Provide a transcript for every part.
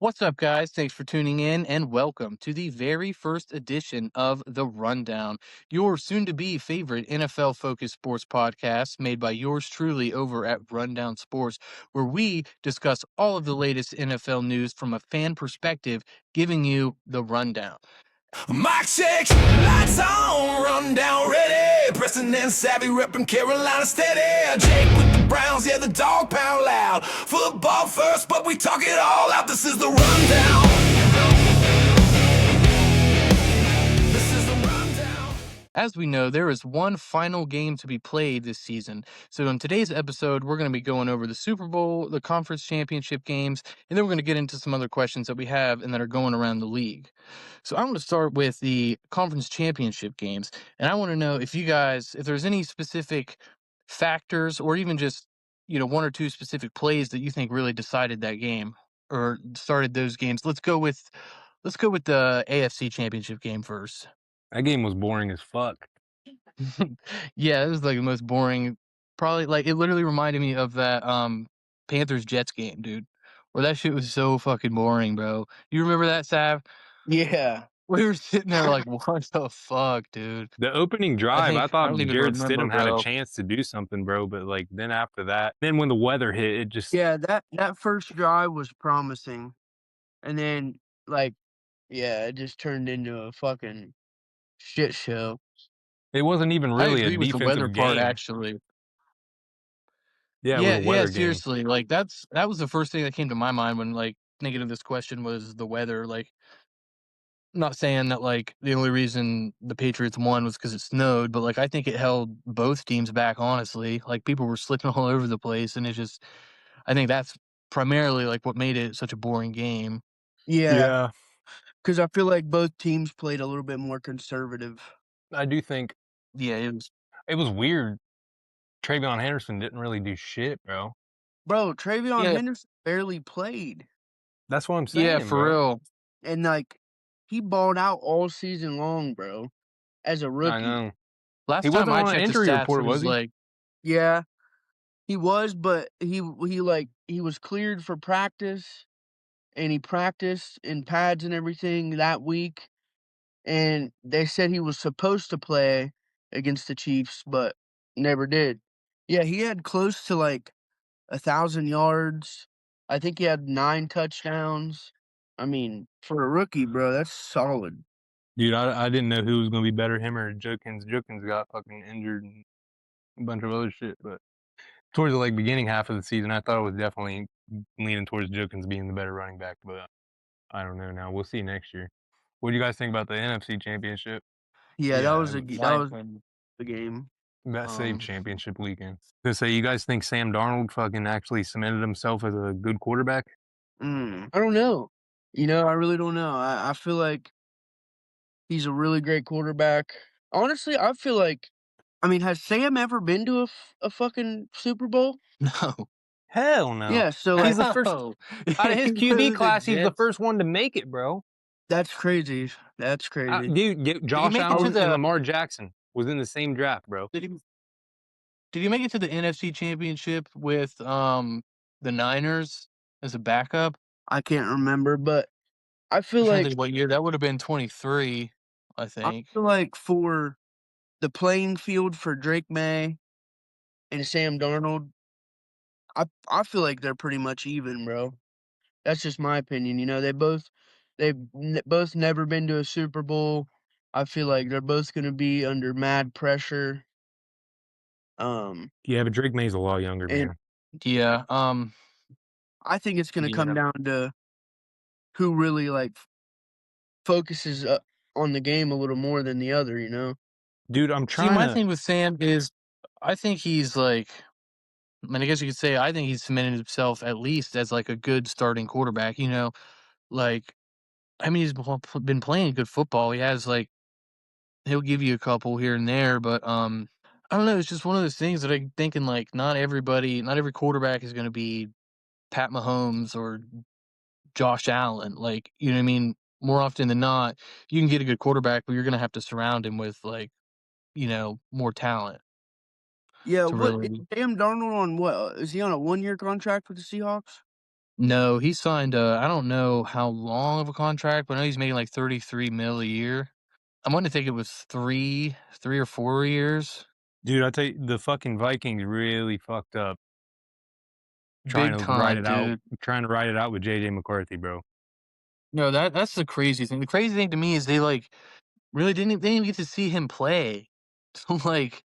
What's up, guys? Thanks for tuning in and welcome to the very first edition of The Rundown, your soon to be favorite NFL focused sports podcast made by yours truly over at Rundown Sports, where we discuss all of the latest NFL news from a fan perspective, giving you the rundown. Mic check, lights on, run down ready. Preston and Savvy reppin' Carolina steady. Jake with the Browns, yeah, the dog pound loud. Football first, but we talk it all out. This is the rundown. This is the rundown. As we know, there is one final game to be played this season. So, in today's episode, we're going to be going over the Super Bowl, the conference championship games, and then we're going to get into some other questions that we have and that are going around the league. So, I'm going to start with the conference championship games. And I want to know if you guys, if there's any specific factors or even just, one or two specific plays that you think really decided that game or started those games. Let's go with the AFC championship game first. That game was boring as fuck. Yeah, it was like the most boring. Probably like it literally reminded me of that Panthers Jets game, dude. Where that shit was so fucking boring, bro. You remember that, Sav? Yeah. We were sitting there like, what the fuck, dude? The opening drive, I I thought don't even Jared remember, Stidham had a bro. chance to do something, bro. But like then after that, then when the weather hit, it just Yeah, that first drive was promising, and then, it just turned into a fucking shit show. it wasn't even I really a agree with the weather defensive part, game. actually. Yeah, it was Yeah, a yeah, weather game. seriously. Like that was the first thing that came to my mind when like thinking of this question was the weather. Like, not saying that, like, the only reason the Patriots won was because it snowed, but, like, I think it held both teams back, honestly. Like, people were slipping all over the place, and it just I think that's primarily, like, what made it such a boring game. Yeah, Yeah, because I feel like both teams played a little bit more conservative. I do think Yeah, it was. it was weird. Travion Henderson didn't really do shit, bro. Bro, Travion Yeah, Henderson barely played, That's what I'm yeah, saying, for bro. real. and, he balled out all season long, bro, as a I rookie. know. He Last time wasn't I on an checked the injury stats, report, it was was he? like Yeah, he was, but he was cleared for practice, and he practiced in pads and everything that week. And they said he was supposed to play against the Chiefs, but never did. Yeah, he had close to, 1,000 yards. I think he had 9 touchdowns. I mean, for a rookie, bro, that's solid. Dude, I didn't know who was gonna be better, him or Jokins. Jokins got fucking injured and a bunch of other shit, but towards the, like, beginning half of the season, I thought it was definitely leaning towards Jokins being the better running back, but I don't know now. We'll see next year. What do you guys think about the NFC Championship? Yeah, that yeah, was in that my was opinion. the game. Best save Um, championship weekend. To say, you guys think Sam Darnold fucking actually cemented himself as a good quarterback? I don't know. I really don't know. I feel like he's a really great quarterback. Honestly, I feel like has Sam ever been to a fucking Super Bowl? no. Hell no. Yeah, so, He's the first No. out of his He QB was the class. He's the Jets. first one to make it, bro. that's crazy. That's crazy. Dude, Did he Josh make it to Allen and the Lamar Jackson was in the same draft, bro. did he Did you make it to the NFC Championship with, the Niners as a backup? I can't remember, but I I'm feel trying to like think what year that would have been 23, I I think. feel like for the playing field for Drake May and Sam Darnold, I feel like they're pretty much even, bro. That's just my opinion. They've both never been to a Super Bowl. I feel like they're both gonna be under mad pressure. Um, Yeah, but Drake May's a lot younger, and man. Yeah, I think it's gonna come yeah. down to who really focuses on the game a little more than the other. Dude, I'm See, trying my to. thing with Sam is I think he's like I mean, I guess you could say I think he's cemented himself at least as, like, a good starting quarterback, Like, I mean, he's been playing good football. He has, like he'll give you a couple here and there, but, I don't know, it's just one of those things that I'm thinking, like, not every quarterback is gonna be Pat Mahomes or Josh Allen, like, you know what I mean? More often than not, you can get a good quarterback, but you're gonna have to surround him with, like, more talent Yeah, to what is really Sam Darnold on what? Is he on a one-year contract with the Seahawks? No, he signed, I don't know how long of a contract, but I know he's making, like, 33 mil a year. I wanting to think it was 3 or 4 years. Dude, I tell you, the fucking Vikings really fucked up Big time, dude. trying to ride it out with JJ McCarthy, bro. No, that's the crazy thing. The crazy thing to me is they, like, really didn't even get to see him play. So, like,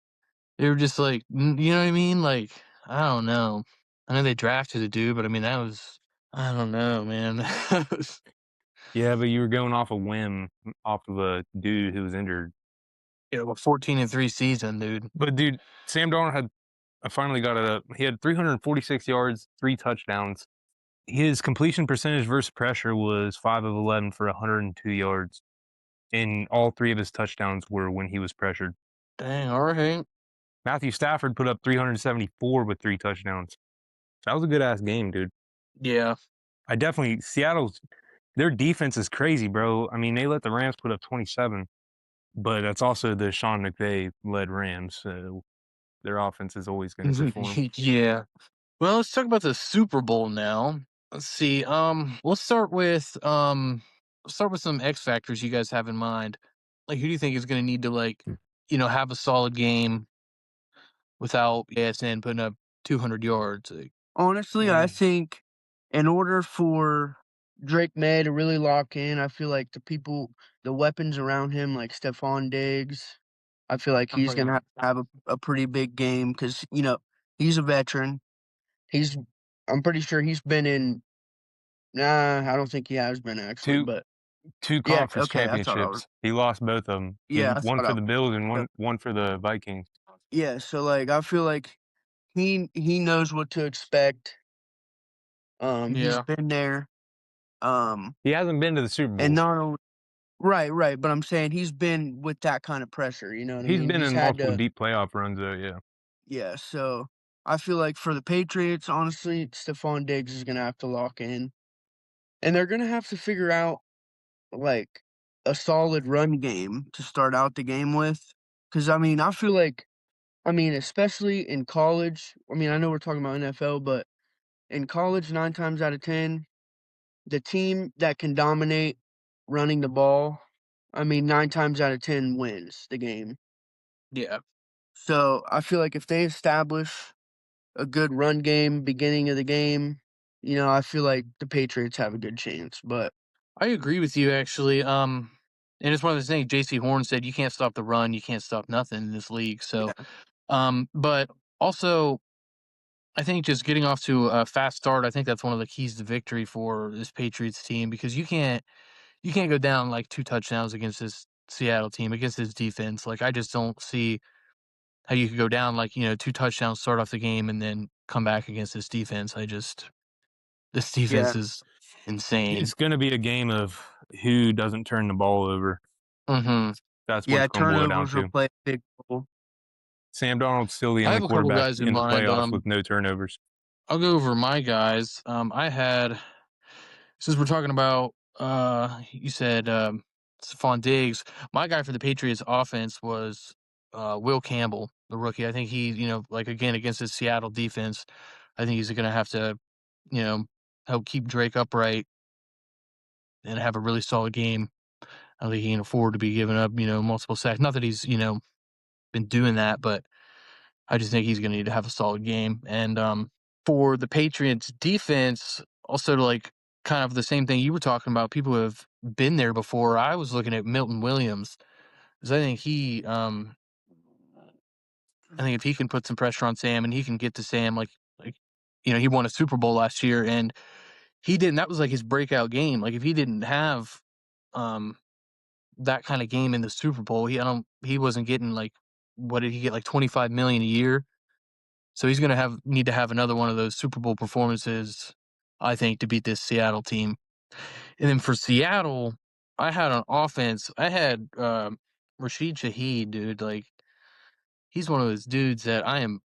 they were just like, you know what I mean? Like, I don't know. I know they drafted a dude, but I mean, that was I don't know, man. That was Yeah, but you were going off a whim, off of a dude who was injured. a 14-3 season, dude. But dude, Sam Darnold had I finally got it up. He had 346 yards, 3 touchdowns. His completion percentage versus pressure was 5 of 11 for 102 yards, and all 3 of his touchdowns were when he was pressured. Dang, alright. Matthew Stafford put up 374 with 3 touchdowns. That was a good ass game, dude. Yeah. I definitely Seattle's their defense is crazy, bro. I mean, they let the Rams put up 27, but that's also the Sean McVay led Rams, so their offense is always going to perform. Yeah. Well, let's talk about the Super Bowl now. Let's see. Let's start with some X factors you guys have in mind. Like, who do you think is going to need to have a solid game without ASN putting up 200 yards? Like, Honestly, I Mm. think in order for Drake May to really lock in, I feel like the weapons around him, like Stephon Diggs, I feel like he's gonna have a pretty big game because he's a veteran. He's I'm pretty sure he's been in nah, I don't think he has been actually, Two but two yeah, conference okay, I thought I was championships. He lost both of them. yeah, I One thought for I the Bills and yep. one for the Vikings. Yeah, so, like, I feel like he knows what to expect, he's yeah. been there, um, He hasn't been to the Super and Bowl. not only right, right, but I'm saying he's been with that kind of pressure, you know what I He's mean? been He's in had multiple to deep playoff runs though, yeah. yeah, so I feel like for the Patriots, honestly, Stephon Diggs is gonna have to lock in, and they're gonna have to figure out, like, a solid run game to start out the game with. Because I mean, I feel like especially in college, I know we're talking about NFL, but in college, 9 times out of 10, the team that can dominate running the ball, 9 times out of 10 wins the game. Yeah. So, I feel like if they establish a good run game beginning of the game, I feel like the Patriots have a good chance, but I agree with you actually. And it's one of those things. JC Horn said you can't stop the run, you can't stop nothing in this league. So, yeah, but also I think just getting off to a fast start, I think that's one of the keys to victory for this Patriots team because you can't go down like 2 touchdowns against this Seattle team, against this defense. Like, I just don't see how you could go down like, 2 touchdowns, start off the game, and then come back against this defense. This defense yeah, is insane. It's gonna be a game of who doesn't turn the ball over. Mhm. That's what yeah, it's gonna boil down turnovers will to. play a big role. Sam Darnold's still the I only have a couple quarterback guys in in the mind. playoffs with no turnovers. I'll go over my guys. I had since we're talking about you said Stephon Diggs, my guy for the Patriots offense was Will Campbell, the rookie. I think he, like again against the Seattle defense, I think he's gonna have to, you know, help keep Drake upright and have a really solid game. I don't think he can afford to be giving up, multiple sacks. Not that he's, been doing that, but I just think he's gonna need to have a solid game. And for the Patriots defense, also to like kind of the same thing you were talking about, people who have been there before. I was looking at Milton Williams because I think if he can put some pressure on Sam and he can get to Sam like he won a Super Bowl last year and he didn't that was like his breakout game. Like if he didn't have um that kind of game in the Super Bowl, he wasn't getting like what did he get like 25 million a year. So he's gonna have need to have another one of those Super Bowl performances, I think, to beat this Seattle team. And then for Seattle, I had on offense, I had Rashid Shaheed, dude. Like he's one of those dudes that I'm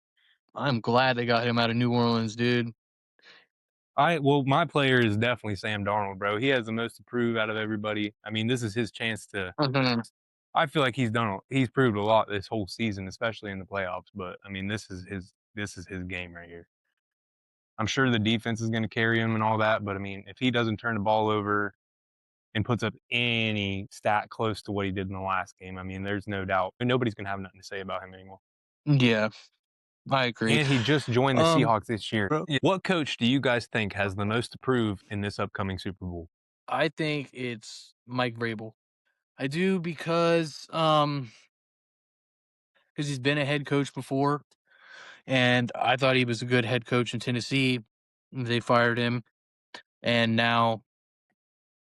glad they got him out of New Orleans, dude. My player is definitely Sam Darnold, bro. He has the most to prove out of everybody. I mean, this is his chance to. Mhm. I feel like he's proved a lot this whole season, especially in the playoffs. But I mean, this is his game right here. I'm sure the defense is gonna carry him and all that, but I mean, if he doesn't turn the ball over and puts up any stat close to what he did in the last game, I mean, there's no doubt nobody's gonna have nothing to say about him anymore. Yeah, I agree. And he just joined the Um, Seahawks this year. What coach do you guys think has the most to prove in this upcoming Super Bowl? I think it's Mike Vrabel. I do because he's been a head coach before, and I thought he was a good head coach in Tennessee. They fired him, and now,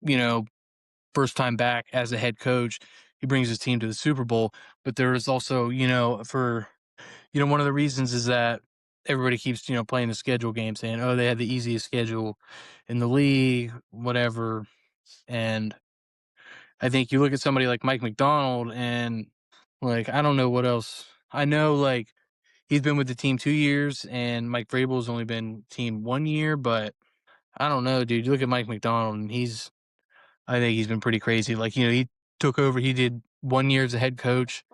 you know, first time back as a head coach, he brings his team to the Super Bowl. But there is also, one of the reasons is that everybody keeps, playing the schedule game saying, oh, they had the easiest schedule in the league, whatever. And I think you look at somebody like Mike McDonald and like, I don't know what else. I know like he's been with the team 2 years and Mike Vrabel's only been team 1 year, but I don't know, dude. You look at Mike McDonald and I think he's been pretty crazy. Like, he took over, he did 1 year as a head coach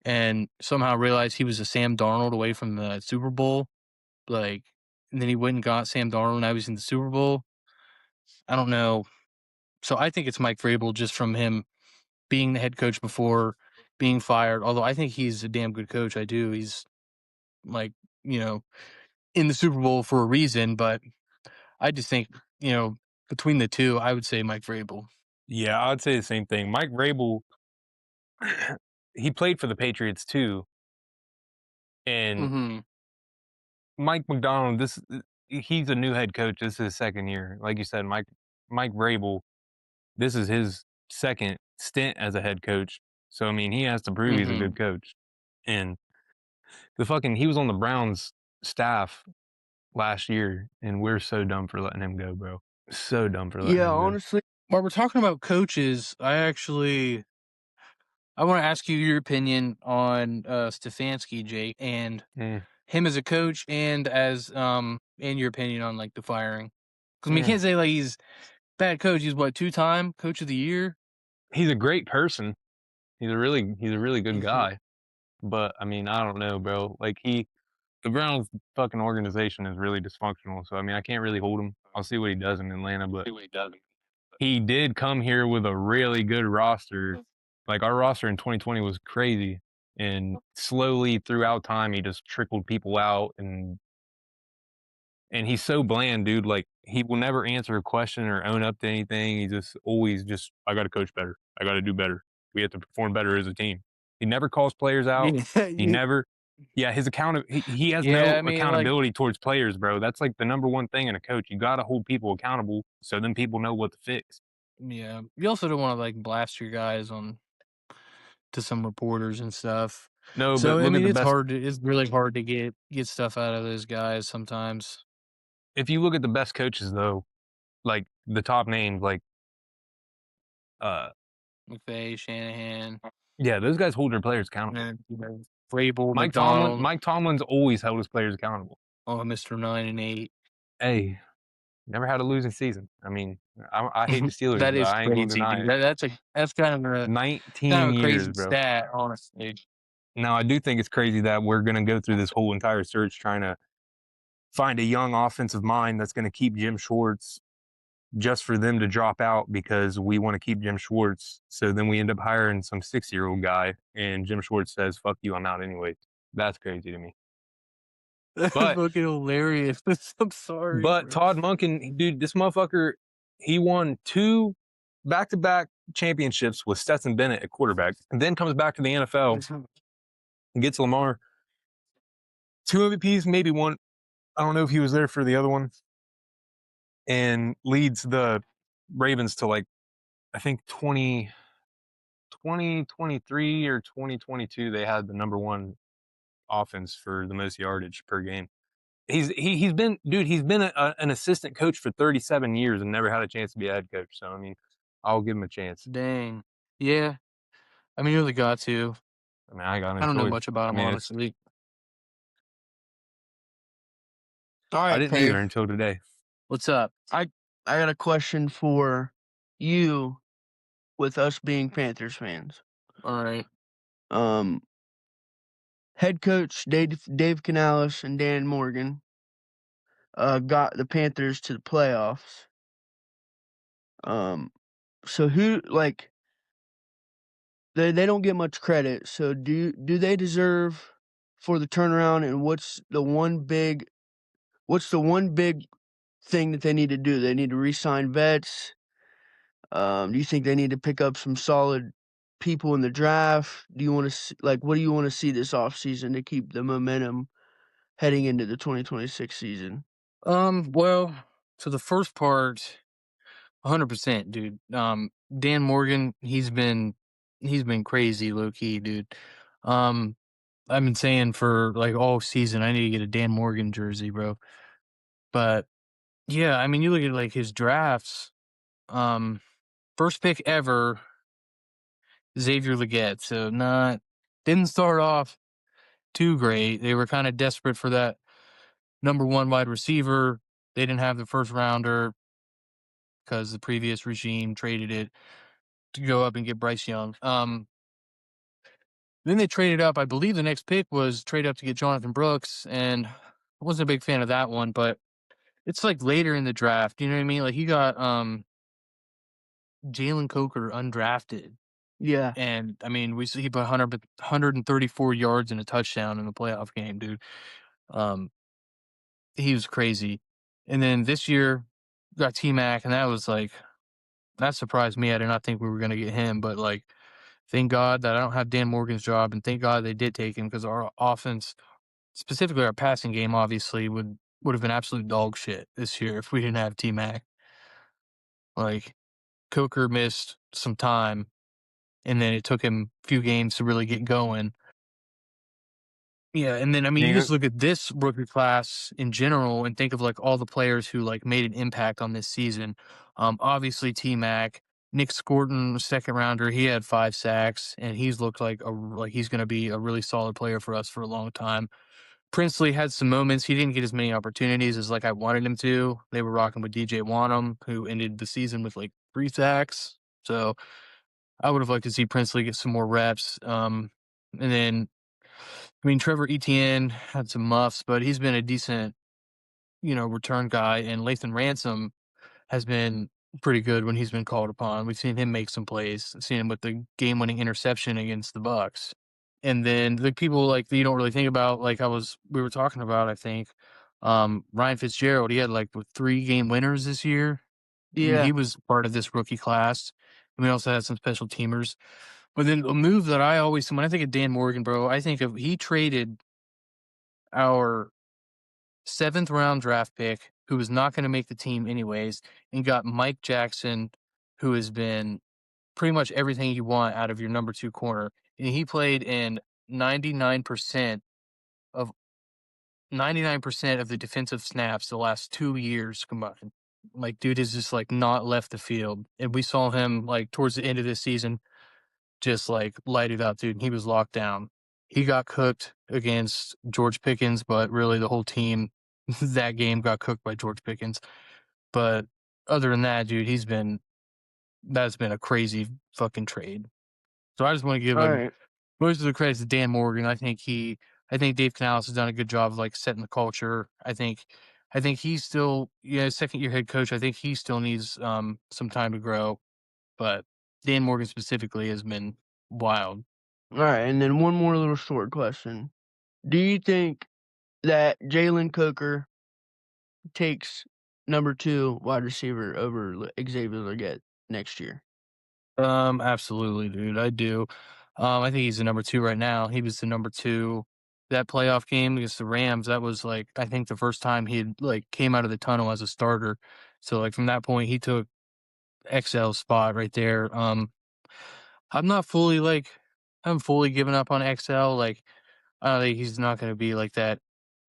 and somehow realized he was a Sam Darnold away from the Super Bowl. Like, and then he went and got Sam Darnold. Now he's in the Super Bowl. I don't know. So I think it's Mike Vrabel just from him being the head coach before being fired. Although I think he's a damn good coach. I do. He's like, you know, in the Super Bowl for a reason. But I just think, between the two, I would say Mike Vrabel. Yeah, I'd say the same thing. Mike Vrabel, he played for the Patriots too, and Hmm. Mike McDonald, he's a new head coach. This is his second year. Like you said, Mike Vrabel, this is his second stint as a head coach. So I mean, he has to prove he's a Hmm. good coach. And he was on the Browns staff last year, and we're so dumb for letting him go, bro. So dumb for letting Yeah, him go. honestly, While we're talking about coaches, I want to ask you your opinion on Stefanski, Jake, and Mm, him as a coach, and your opinion on like the firing. Because we mm. can't say like he's bad coach. He's what, 2-time coach of the year. He's a great person. He's a really good Mhm. guy. But I mean, I don't know, bro. The Browns fucking organization is really dysfunctional. So I mean, I can't really hold him. I'll see what he does in Atlanta, but he did come here with a really good roster. Like our roster in 2020 was crazy, and slowly throughout time, he just trickled people out, and he's so bland, dude. Like he will never answer a question or own up to anything. He just always just, I got to coach better. I got to do better. We have to perform better as a team. He never calls players out. Yeah, He never, yeah, he has yeah. no I mean, like, accountability towards players, bro. That's like the number one thing in a coach. You got to hold people accountable so then people know what to fix. yeah. You also don't want to like blast your guys on to some reporters and stuff. No, but So I look at mean, the best. it's really hard to get stuff out of those guys sometimes. If you look at the best coaches, though, like the top names, like uh, McVay, Shanahan, yeah, those guys hold their players accountable. and Vrabel, McDonald, Mike Tomlin's always held his players accountable. oh, Mr. 9-8. Hey, never had a losing season. I mean, I hate the Steelers, That but is I ain't gonna crazy, deny dude. it. That's kind of 19 a years, crazy bro. stat, honestly. Now, I do think it's crazy that we're gonna go through this whole entire search trying to find a young offensive mind that's gonna keep Jim Schwartz just for them to drop out because we want to keep Jim Schwartz. So then we end up hiring some 6-year-old guy, and Jim Schwartz says, "Fuck you, I'm out anyway." That's crazy to me. That's But fucking hilarious. I'm sorry, but bro. Todd Monken, dude, this motherfucker, he won 2 back-to-back championships with Stetson Bennett at quarterback, and then comes back to the NFL and gets Lamar 2 MVPs, maybe 1. I don't know if he was there for the other one, and leads the Ravens to, like, I think 2023 or 2022, they had the number 1 offense for the most yardage per game. He's been an assistant coach for 37 years and never had a chance to be a head coach. So I mean, I'll give him a chance. Dang. Yeah. I mean, you really got to. I mean, I got no I don't know choice. much about I him, mean, it's honestly. all I right, didn't either Pay. until today. What's up? I got a question for you with us being Panthers fans. All right. Um, Head coach Dave Canales and Dan Morgan got the Panthers to the playoffs. Um, so who like they don't get much credit. So do they deserve for the turnaround? And what's the one big thing that they need to do? They need to re-sign vets. Do you think they need to pick up some solid people in the draft? Do you want to like what do you want to see this offseason to keep the momentum heading into the 2026 season? Well, to the first part, 100%, dude. Dan Morgan, he's been crazy low key, dude. Um, I've been saying for like all season, I need to get a Dan Morgan jersey, bro. But yeah, I mean, you look at like his drafts. Um, First pick ever, Xavier Leggett. So not didn't start off too great. They were kind of desperate for that number one wide receiver. They didn't have the first rounder because the previous regime traded it to go up and get Bryce Young. Then they traded up. I believe the next pick was trade up to get Jonathan Brooks, and I wasn't a big fan of that one. But it's like later in the draft. You know what I mean? Like he got Jalen Coker undrafted, Yeah. and I mean he put 134 yards and a touchdown in the playoff game, dude. Um, he was crazy. And then this year got T Mac, and that was like that surprised me. I did not think we were going to get him, but like thank God that I don't have Dan Morgan's job, and thank God they did take him because our offense, specifically our passing game, obviously would have been absolute dog shit this year if we didn't have T Mac. Like Coker missed some time, and then it took him a few games to really get going. Yeah, and then I mean, you Yeah, just look at this rookie class in general and think of like all the players who like made an impact on this season. Obviously T Mac, Nick Scorton, second rounder, he had 5 sacks, and he's looked like he's going to be a really solid player for us for a long time. Princely had some moments. He didn't get as many opportunities as like I wanted him to. They were rocking with DJ Wanham, who ended the season with like 3 sacks. So I would have liked to see Princely get some more reps. And then I mean, Trevor Etienne had some muffs, but he's been a decent, return guy. And Lathan Ransom has been pretty good when he's been called upon. We've seen him make some plays. Seen him with the game-winning interception against the Bucks. And then the people like that you don't really think about, like we were talking about, I think, Ryan Fitzgerald. He had like 3 game winners this year. I mean, Yeah. he was part of this rookie class. And we also had some special teamers. But then a move that I always, when I think of Dan Morgan, bro, I think of he traded our 7th round draft pick, who was not going to make the team anyways, and got Mike Jackson, who has been pretty much everything you want out of your number 2 corner. And he played in 99% of 99% of the defensive snaps the last 2 years combined. Like, dude has just like not left the field. And we saw him like towards the end of this season just like light it up, dude. He was locked down. He got cooked against George Pickens, but really the whole team that game got cooked by George Pickens. But other than that, dude, that's been a crazy fucking trade. So I just want to give All him right. most of the credit to Dan Morgan. I think Dave Canales has done a good job of like setting the culture. I think he's still, yeah, second year head coach. I think he still needs some time to grow, but Dan Morgan specifically has been wild. All right. And then one more little short question. Do you think that Jalen Coker takes number 2 wide receiver over Xavier Leggett next year? Absolutely, dude. I do. I think he's the number 2 right now. He was the number 2 that playoff game against the Rams. That was like I think the first time he had like came out of the tunnel as a starter. So like from that point, he took XL's spot right there. I'm not fully like I'm fully given up on XL. Like I don't think he's not going to be like that,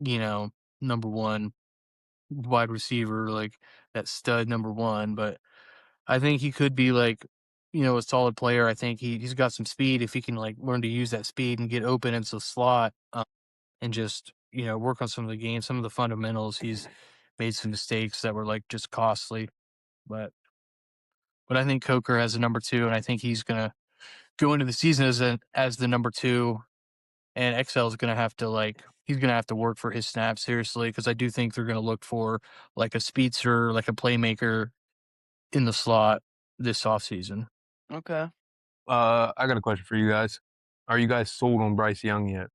you know, number 1 wide receiver, like that stud number 1, but I think he could be like, a solid player. I think he's got some speed if he can like learn to use that speed and get open into the slot, and just, work on some of the games, some of the fundamentals. He's made some mistakes that were like just costly, but I think Coker has a number 2, and I think he's gonna go into the season as the number 2. and XL is gonna have to, like he's gonna have to work for his snaps seriously because I do think they're gonna look for, like, a speedster, like a playmaker in the slot this offseason. Okay. I got a question for you guys. Are you guys sold on Bryce Young yet?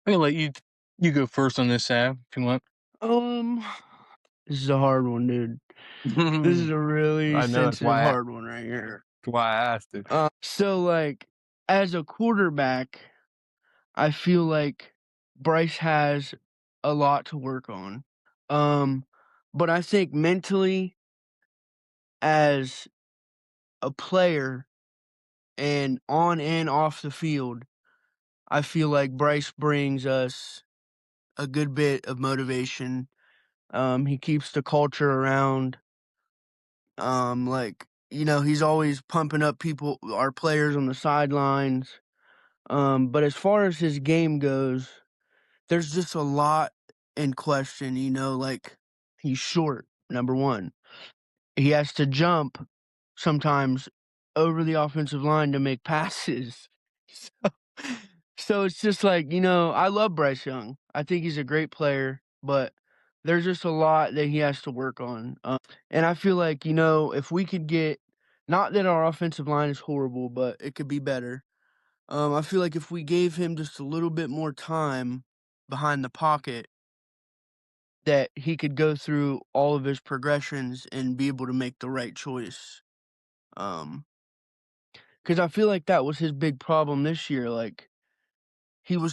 I'm gonna let you go first on this, Ab, if you want. Um, this is a hard one, dude. This is a really I know sensitive, hard one right here. that's why I asked it. So, like, as a quarterback, I feel like Bryce has a lot to work on. Um, but I think mentally, as a player and on and off the field, I feel like Bryce brings us a good bit of motivation. He keeps the culture around. Like, he's always pumping up our players on the sidelines. But as far as his game goes, there's just a lot in question, like he's short, number one. He has to jump sometimes over the offensive line to make passes. So, so it's just like, I love Bryce Young. I think he's a great player, but there's just a lot that he has to work on. And I feel like, if we could get, not that our offensive line is horrible, but it could be better. I feel like if we gave him just a little bit more time behind the pocket, that he could go through all of his progressions and be able to make the right choice. Um, because I feel like that was his big problem this year. Like he would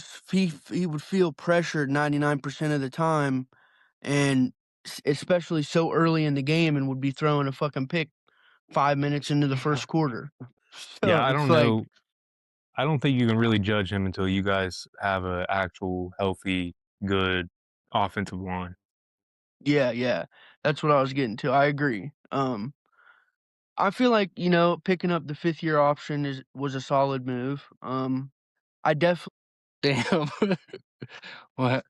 feel pressured 99% of the time, and especially so early in the game, and would be throwing a fucking pick 5 minutes into the first quarter. Yeah, So I it's don't like, know. I don't think you can really judge him until you guys have a actual healthy, good offensive line. yeah, yeah, that's what I was getting to. I agree. I feel like, picking up the 5th year option was a solid move. I definitely Damn. What?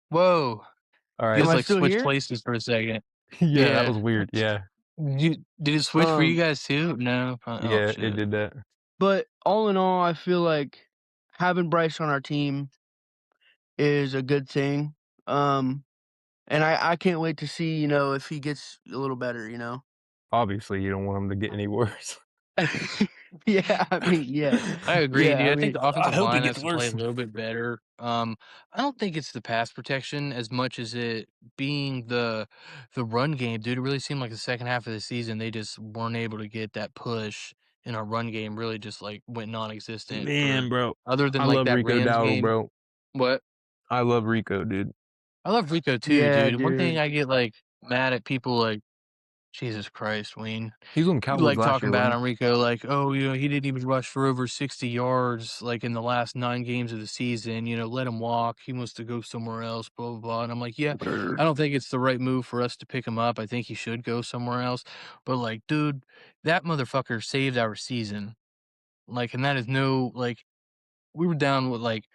Whoa. All You right. am just, I like, still switched here? places for a second. Yeah, that Yeah. was weird. Yeah. You did it switch for you Um, guys too? No? Oh, Yeah, it shit. did that. but all in all, I feel like having Bryce on our team is a good thing. Um, and I can't wait to see, if he gets a little better. Obviously, you don't want him to get any worse. Yeah, I mean, yeah. I agree, Yeah, dude. I I think mean, the I offensive hope he line gets has to play a worse. little bit better. I don't think it's the pass protection as much as it being the run game, dude. It really seemed like the second half of the season they just weren't able to get that push in our run game. Really, just like went non-existent for Man, bro. other than I like love that Rico Rams Dowdle, game. bro. What? I love Rico, dude. I love Rico too, yeah, dude. One thing dude. I get like mad at people like Jesus Christ, Wayne. He was on the You Cowboys like last talking year, bad wasn't on Rico, like, "Oh, he didn't even rush for over 60 yards, like, in the last 9 games of the season, let him walk. He wants to go somewhere else, blah, blah, blah." And I'm like, "Yeah, I don't think it's the right move for us to pick him up. I think he should go somewhere else." But, like, dude, that motherfucker saved our season. Like, and that is no like, we were down with, like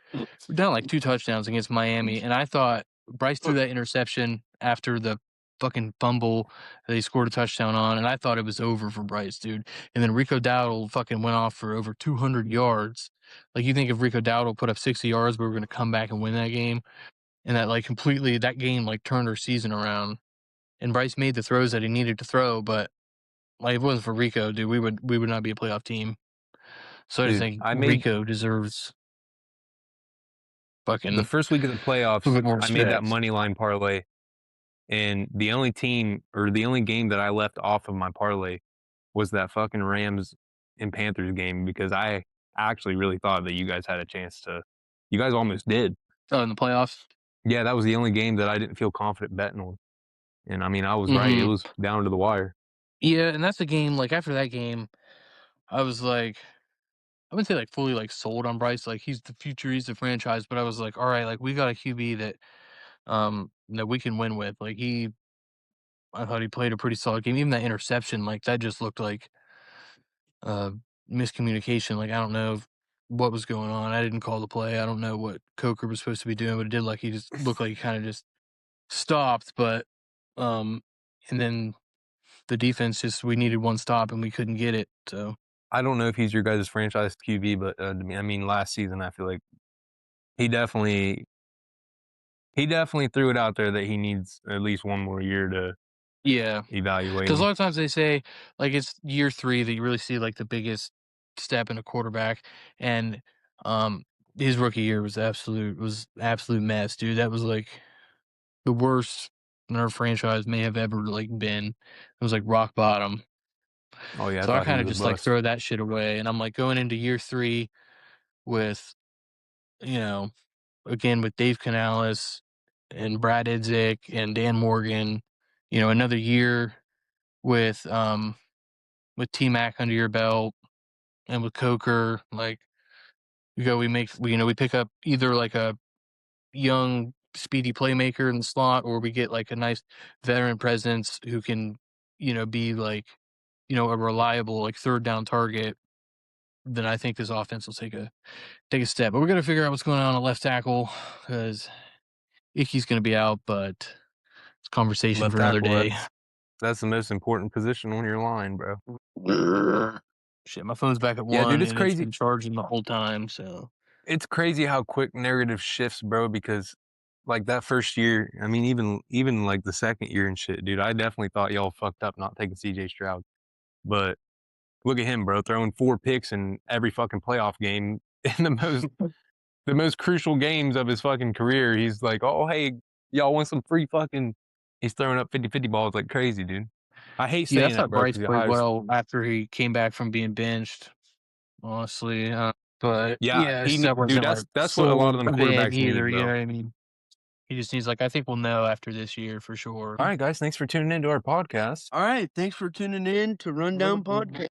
we're down like 2 touchdowns against Miami, and I thought Bryce threw that interception after the fucking fumble that he scored a touchdown on, and I thought it was over for Bryce, dude. And then Rico Dowdle fucking went off for over 200 yards. Like, you think if Rico Dowdle put up 60 yards, we were gonna come back and win that game? And that, like, completely that game, like, turned our season around. And Bryce made the throws that he needed to throw, but, like, if it wasn't for Rico, dude, we would not be a playoff team. So I just dude. think I made Rico deserves the fucking first week of the a playoffs, little bit more I made that respect. money line parlay, and the only team or the only game that I left off of my parlay was that fucking Rams and Panthers game because I actually really thought that you guys had a chance to. You guys almost did. Oh, in the playoffs? Yeah, that was the only game that I didn't feel confident betting on. And I mean, I was right. It Mhm. was down to the wire. Yeah, and that's the game, like, after that game, I was like I wouldn't say, like, fully, like, sold on Bryce, like, he's the future, he's the franchise, but I was like, "Alright, like, we got a QB that we can win with." Like, I thought he played a pretty solid game. Even that interception, like, that just looked like, uh, miscommunication, like, I don't know what was going on. I didn't call the play. I don't know what Coker was supposed to be doing, but it did like he just looked like he kinda just stopped, but, um and then the defense just we needed one stop and we couldn't get it, so I don't know if he's your guys' franchise QB, but I mean, last season I feel like he definitely he definitely threw it out there that he needs at least one more year to Yeah, evaluate because a him. lot of times they say, like, it's year 3 that you really see, like, the biggest step in a quarterback, and, um, his rookie year was absolute mess, dude. That was, like, the worst our franchise may have ever, like, been. It was, like, rock bottom. Oh, yeah, I So I thought he kinda was a just, like, bust. throw that shit away, and I'm, like, going into year 3 with, you know, again, with Dave Canales and Brad Idzik and Dan Morgan, another year with, T-Mac under your belt and with Coker, like, we pick up either, like, a young, speedy playmaker in the slot, or we get, like, a nice veteran presence who can, be, like, a reliable, like, 3rd down target. Then I think this offense will take a step. But we're gonna figure out what's going on at left tackle because Icky's gonna be out, but it's a conversation Left for another tackle, day. that's the most important position on your line, bro. Shit, my phone's back at Yeah, dude, 1, it's and it's crazy. been charging the whole time, so It's crazy how quick narrative shifts, bro, because, like, that first year, I mean, even, like, the second year and shit, dude, I definitely thought y'all fucked up not taking CJ Stroud. But look at him, bro, throwing 4 picks in every fucking playoff game in the most crucial games of his fucking career. He's like, "Oh, hey, y'all want some free fucking." He's throwing up 50-50 balls like crazy, dude. I hate yeah, I saying that, thought bro, Bryce because he played hires. well after he came back from being benched, honestly, but, Yeah, yeah, that dude, wasn't, like, that's what a lot of sold them then quarterbacks need, either, you bro. know what I mean? He just needs, like, I think we'll know after this year for sure. Alright, guys, thanks for tuning in to our podcast. Alright, thanks for tuning in to Rundown Podcast.